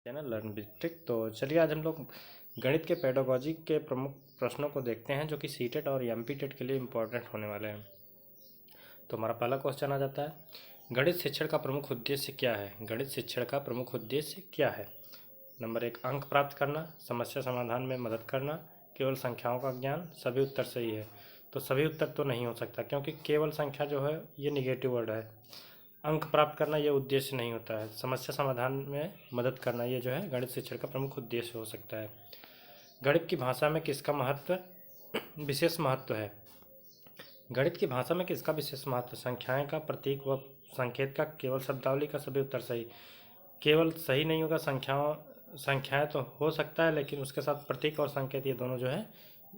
Channel learn with trick. तो चलिए आज हम लोग गणित के पेडागोजी के प्रमुख प्रश्नों को देखते हैं जो कि सीटेट और एमपीटेट के लिए इम्पोर्टेंट होने वाले हैं। तो हमारा पहला क्वेश्चन आ जाता है, गणित शिक्षण का प्रमुख उद्देश्य क्या है। गणित शिक्षण का प्रमुख उद्देश्य क्या है। नंबर 1, अंक प्राप्त करना, समस्या समाधान में मदद करना, केवल संख्याओं का ज्ञान। सभी उत्तर सही है। तो सभी उत्तर तो नहीं हो सकता क्योंकि केवल संख्या जो है ये निगेटिव वर्ड है। अंक प्राप्त करना ये उद्देश्य नहीं होता है। समस्या समाधान में मदद करना ये जो है गणित शिक्षण का प्रमुख उद्देश्य हो सकता है। गणित की भाषा में किसका महत्व विशेष महत्व है। गणित की भाषा में किसका विशेष महत्व। संख्याएं का, प्रतीक व संकेत का, केवल शब्दावली का। सभी उत्तर सही। केवल सही नहीं होगा, संख्याएं तो हो सकता है लेकिन उसके साथ प्रतीक और संकेत ये दोनों जो है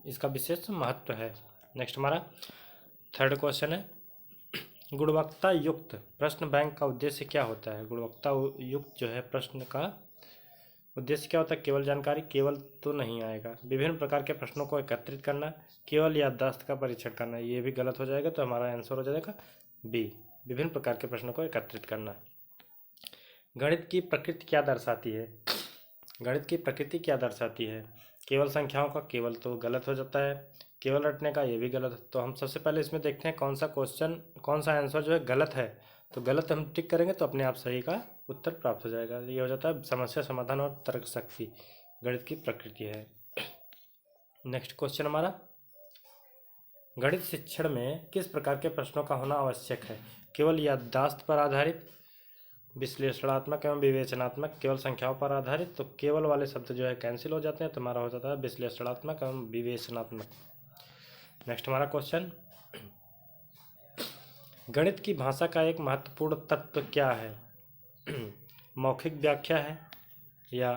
इसका विशेष महत्व है। नेक्स्ट हमारा थर्ड क्वेश्चन है, गुणवत्ता युक्त प्रश्न बैंक का उद्देश्य क्या होता है। गुणवत्ता युक्त जो है प्रश्न का उद्देश्य क्या होता है। केवल जानकारी, केवल तो नहीं आएगा। विभिन्न प्रकार के प्रश्नों को एकत्रित करना, केवल याददाश्त का परीक्षण करना। ये भी गलत हो जाएगा तो हमारा आंसर हो जाएगा बी, विभिन्न प्रकार के प्रश्नों को एकत्रित करना। गणित की प्रकृति क्या दर्शाती है। गणित की प्रकृति क्या दर्शाती है। केवल संख्याओं का, केवल तो गलत हो जाता है। केवल रटने का, ये भी गलत है। तो हम सबसे पहले इसमें देखते हैं कौन सा क्वेश्चन, कौन सा आंसर जो है गलत है। तो गलत हम टिक करेंगे तो अपने आप सही का उत्तर प्राप्त हो जाएगा। ये हो जाता है समस्या समाधान और तर्क शक्ति गणित की प्रकृति है। नेक्स्ट क्वेश्चन हमारा, गणित शिक्षण में किस प्रकार के प्रश्नों का होना आवश्यक है। केवल याददाश्त पर आधारित, विश्लेषणात्मक एवं विवेचनात्मक, केवल संख्याओं पर आधारित। तो केवल वाले शब्द जो है कैंसिल हो जाते हैं तो हमारा हो जाता है विश्लेषणात्मक एवं विवेचनात्मक। नेक्स्ट हमारा क्वेश्चन, गणित की भाषा का एक महत्वपूर्ण तत्व क्या है। मौखिक व्याख्या है या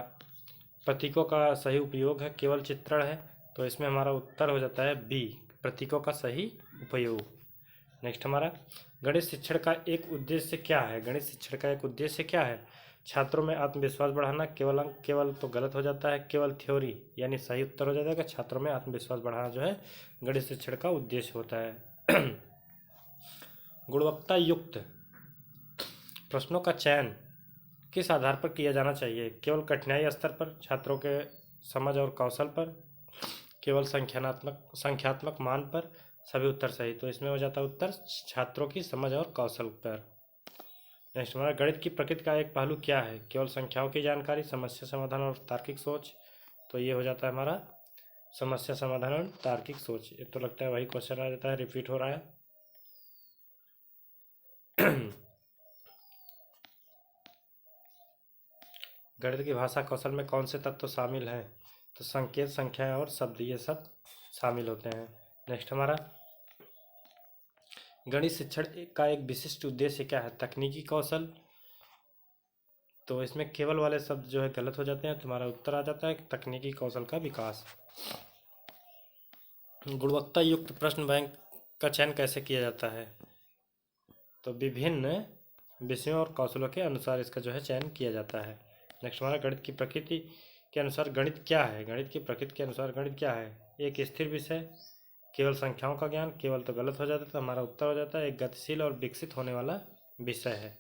प्रतीकों का सही उपयोग है, केवल चित्रण है। तो इसमें हमारा उत्तर हो जाता है बी, प्रतीकों का सही उपयोग। नेक्स्ट हमारा, गणित शिक्षण का एक उद्देश्य क्या है। गणित शिक्षण का एक उद्देश्य क्या है। छात्रों में आत्मविश्वास बढ़ाना। केवल अंक, केवल तो गलत हो जाता है। केवल थ्योरी यानी सही उत्तर हो जाता है। छात्रों में आत्मविश्वास बढ़ाना जो है गणित शिक्षण का उद्देश्य होता है। गुणवत्ता युक्त प्रश्नों का चयन किस आधार पर किया जाना चाहिए। केवल कठिनाई स्तर पर, छात्रों के समझ और कौशल पर, केवल संख्यात्मक मान पर। सभी उत्तर सही। तो इसमें हो जाता है उत्तर छात्रों की समझ और कौशल पर। नेक्स्ट हमारा, गणित की प्रकृति का एक पहलू क्या है। केवल संख्याओं की जानकारी, समस्या समाधान और तार्किक सोच। तो ये हो जाता है हमारा समस्या समाधान और तार्किक सोच। ये तो लगता है वही क्वेश्चन आ जाता है, रिपीट हो रहा है। गणित की भाषा कौशल में कौन से तत्व शामिल हैं। तो संकेत, संख्याएं और शब्द ये सब शामिल होते हैं। नेक्स्ट हमारा, गणित शिक्षण का एक विशिष्ट उद्देश्य क्या है। तकनीकी कौशल। तो इसमें केवल वाले शब्द जो है गलत हो जाते हैं तो हमारा उत्तर आ जाता है तकनीकी कौशल का विकास। गुणवत्ता युक्त प्रश्न बैंक का चयन कैसे किया जाता है। तो विभिन्न विषयों और कौशलों के अनुसार इसका जो है चयन किया जाता है। नेक्स्ट हमारा, गणित की प्रकृति के अनुसार गणित क्या है। गणित की प्रकृति के अनुसार गणित क्या है। एक स्थिर विषय, केवल संख्याओं का ज्ञान। केवल तो गलत हो जाता है तो हमारा उत्तर हो जाता है एक गतिशील और विकसित होने वाला विषय है।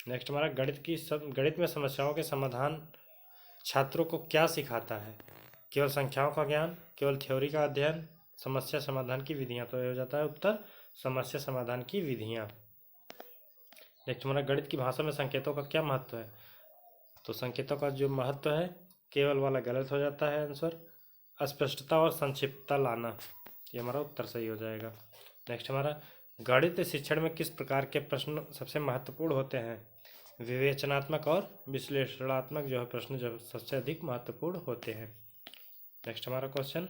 नेक्स्ट हमारा, गणित में समस्याओं के समाधान छात्रों को क्या सिखाता है। केवल संख्याओं का ज्ञान, केवल थ्योरी का अध्ययन, समस्या समाधान की विधियां। तो ये हो जाता है उत्तर समस्या समाधान की विधियां। नेक्स्ट हमारा, गणित की भाषा में संकेतों का क्या महत्व है। तो संकेतों का जो महत्व है, केवल वाला गलत हो जाता है आंसर। अस्पष्टता और संक्षिप्तता लाना, ये हमारा उत्तर सही हो जाएगा। नेक्स्ट हमारा, गणित शिक्षण में किस प्रकार के प्रश्न सबसे महत्वपूर्ण होते हैं। विवेचनात्मक और विश्लेषणात्मक जो है प्रश्न जो सबसे अधिक महत्वपूर्ण होते हैं। नेक्स्ट हमारा क्वेश्चन,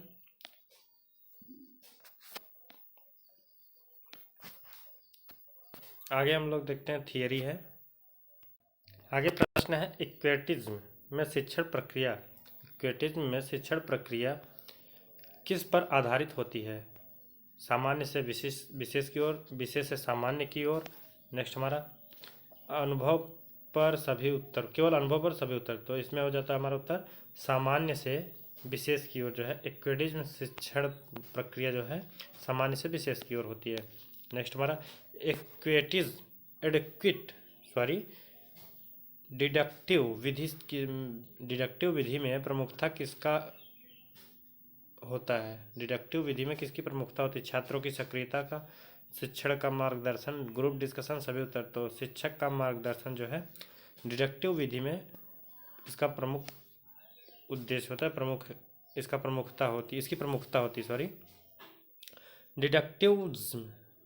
आगे हम लोग देखते हैं थियरी है। आगे प्रश्न है, इक्वेटिज्म में शिक्षण प्रक्रिया। इक्वेटिज्म में शिक्षण प्रक्रिया किस पर आधारित होती है। सामान्य से विशेष की ओर, विशेष से सामान्य की ओर। नेक्स्ट हमारा, अनुभव पर सभी उत्तर, केवल अनुभव पर सभी उत्तर। तो इसमें हो जाता है हमारा उत्तर सामान्य से विशेष की ओर जो है इक्वेटिज्म शिक्षण प्रक्रिया जो है सामान्य से विशेष की ओर होती है। नेक्स्ट हमारा, डिडक्टिव विधि में प्रमुखता किसका होता है? डिडक्टिव विधि में किसकी प्रमुखता होती है? छात्रों की सक्रियता का, शिक्षण का मार्गदर्शन, ग्रुप डिस्कशन, सभी उत्तर। तो शिक्षक का मार्गदर्शन जो है डिडक्टिव विधि में इसका प्रमुख उद्देश्य होता है, इसकी प्रमुखता होती, सॉरी।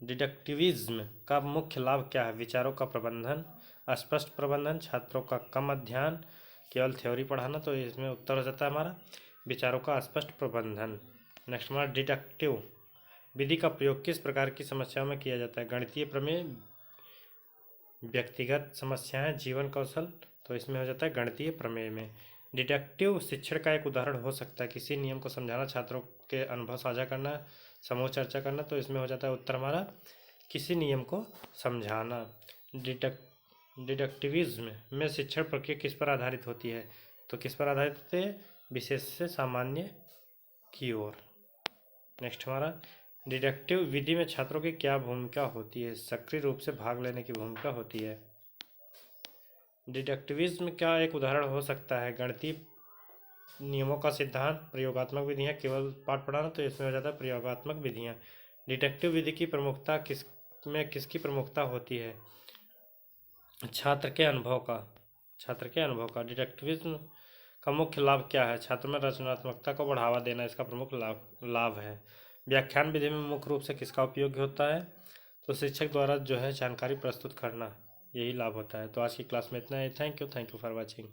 डिडक्टिविज्म का मुख्य लाभ क्या है? विचारों का प्रबंधन, स्पष्ट प्रबंधन, छात्रों का कम अध्ययन, केवल थ्योरी पढ़ाना। तो इसमें उत्तर हो जाता है हमारा विचारों का स्पष्ट प्रबंधन। नेक्स्ट हमारा डिडक्टिव विधि का प्रयोग किस प्रकार की समस्याओं में किया जाता है? गणितीय प्रमेय, व्यक्तिगत समस्याएं, जीवन कौशल। तो इसमें हो जाता है गणितीय प्रमेय में। डिडक्टिव शिक्षण का एक उदाहरण हो सकता है किसी नियम को समझाना, छात्रों के अनुभव साझा करना, समूह चर्चा करना। तो इसमें हो जाता है उत्तर हमारा किसी नियम को समझाना। डिडक्टिविज्म में शिक्षण प्रक्रिया किस पर आधारित होती है? तो किस पर आधारित होती है? विशेष से सामान्य की ओर। नेक्स्ट हमारा डिडक्टिव विधि में छात्रों की क्या भूमिका होती है? सक्रिय रूप से भाग लेने की भूमिका होती है। डिडक्टिविज्म का एक उदाहरण हो सकता है गणितीय नियमों का सिद्धांत, प्रयोगात्मक विधियां, केवल पाठ पढ़ाना। तो इसमें हो जाता है प्रयोगात्मक विधियां। डिडक्टिव विधि की प्रमुखता किसकी प्रमुखता होती है? छात्र के अनुभव का। डिडक्टिविज्म का मुख्य लाभ क्या है? छात्र में रचनात्मकता को बढ़ावा देना इसका प्रमुख लाभ है। व्याख्यान विधि में मुख्य रूप से किसका उपयोग होता है? तो शिक्षक द्वारा जो है जानकारी प्रस्तुत करना, यही लाभ होता है। तो आज की क्लास में इतना ही। Thank you for watching.